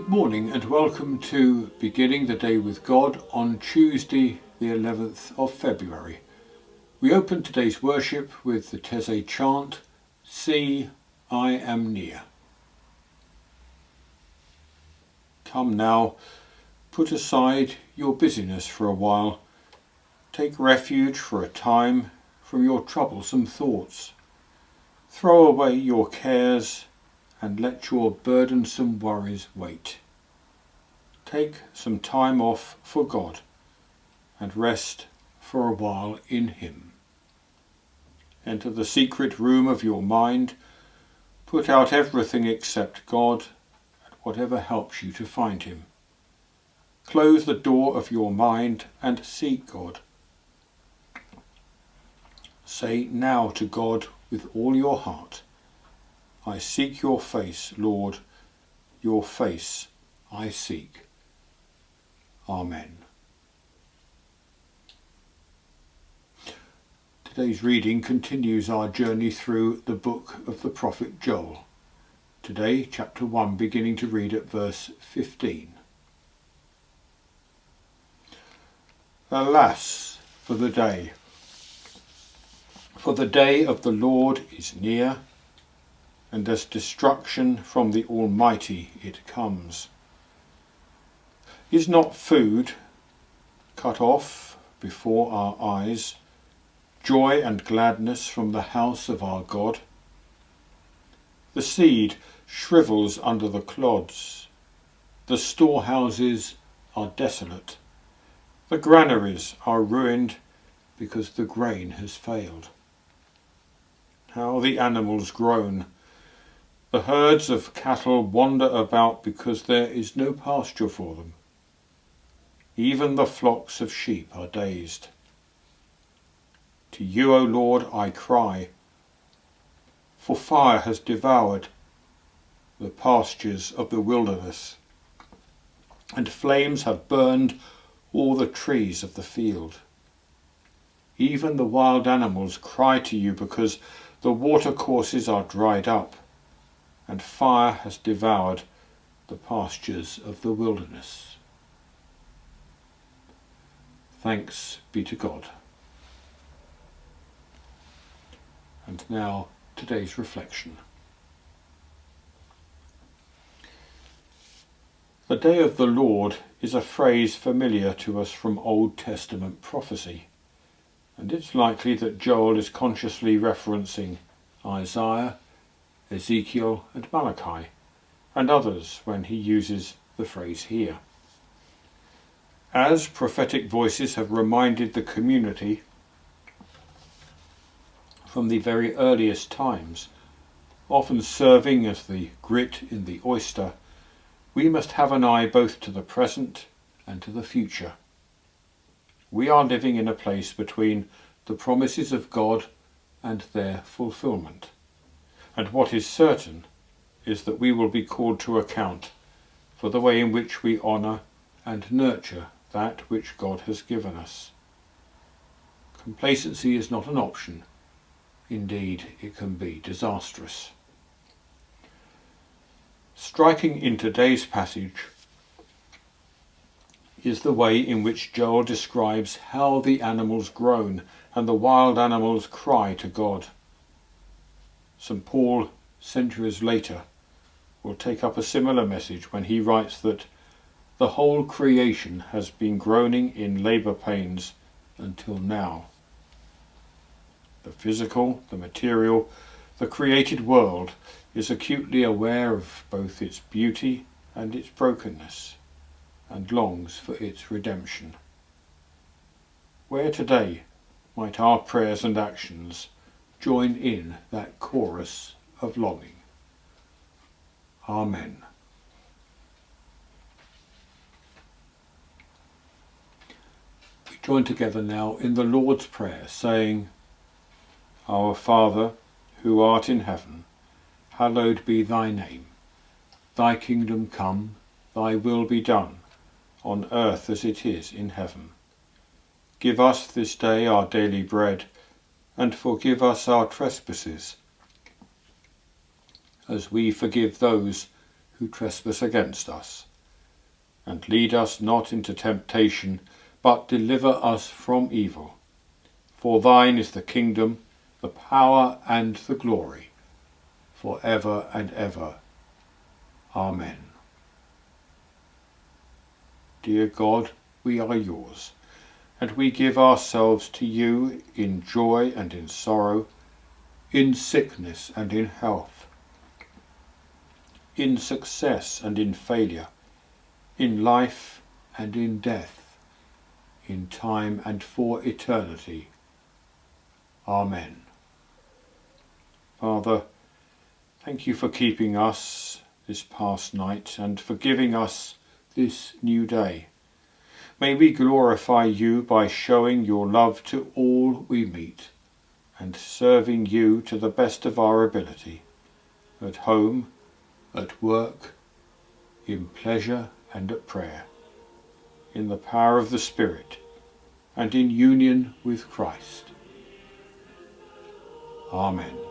Good morning and welcome to Beginning the Day with God on Tuesday the 11th of February. We open today's worship with the Taizé chant, See, I am near. Come now, put aside your busyness for a while. Take refuge for a time from your troublesome thoughts. Throw away your cares and let your burdensome worries wait. Take some time off for God and rest for a while in Him. Enter the secret room of your mind, put out everything except God and whatever helps you to find Him. Close the door of your mind and seek God. Say now to God with all your heart, I seek your face, Lord, your face I seek. Amen. Today's reading continues our journey through the book of the prophet Joel. Today, chapter 1, beginning to read at verse 15. Alas for the day! For the day of the Lord is near, and as destruction from the Almighty it comes. Is not food cut off before our eyes, joy and gladness from the house of our God? The seed shrivels under the clods, the storehouses are desolate, the granaries are ruined because the grain has failed. How the animals groan! The herds of cattle wander about because there is no pasture for them. Even the flocks of sheep are dazed. To you, O Lord, I cry, for fire has devoured the pastures of the wilderness, and flames have burned all the trees of the field. Even the wild animals cry to you because the watercourses are dried up, and fire has devoured the pastures of the wilderness. Thanks be to God. And now today's reflection. The day of the Lord is a phrase familiar to us from Old Testament prophecy, and it's likely that Joel is consciously referencing Isaiah, Ezekiel and Malachi, and others when he uses the phrase here. As prophetic voices have reminded the community from the very earliest times, often serving as the grit in the oyster, we must have an eye both to the present and to the future. We are living in a place between the promises of God and their fulfilment. And what is certain is that we will be called to account for the way in which we honour and nurture that which God has given us. Complacency is not an option. Indeed, it can be disastrous. Striking in today's passage is the way in which Joel describes how the animals groan and the wild animals cry to God. St. Paul, centuries later, will take up a similar message when he writes that the whole creation has been groaning in labour pains until now. The physical, the material, the created world is acutely aware of both its beauty and its brokenness, and longs for its redemption. Where today might our prayers and actions join in that chorus of longing? Amen. We join together now in the Lord's Prayer, saying, Our Father, who art in heaven, hallowed be thy name. Thy kingdom come, thy will be done, on earth as it is in heaven. Give us this day our daily bread, and forgive us our trespasses, as we forgive those who trespass against us. and lead us not into temptation, but deliver us from evil. For thine is the kingdom, the power, and the glory, for ever and ever. Amen. Dear God, we are yours, and we give ourselves to you in joy and in sorrow, in sickness and in health, in success and in failure, in life and in death, in time and for eternity. Amen. Father, thank you for keeping us this past night and for giving us this new day. May we glorify you by showing your love to all we meet and serving you to the best of our ability, at home, at work, in pleasure and at prayer, in the power of the Spirit and in union with Christ. Amen.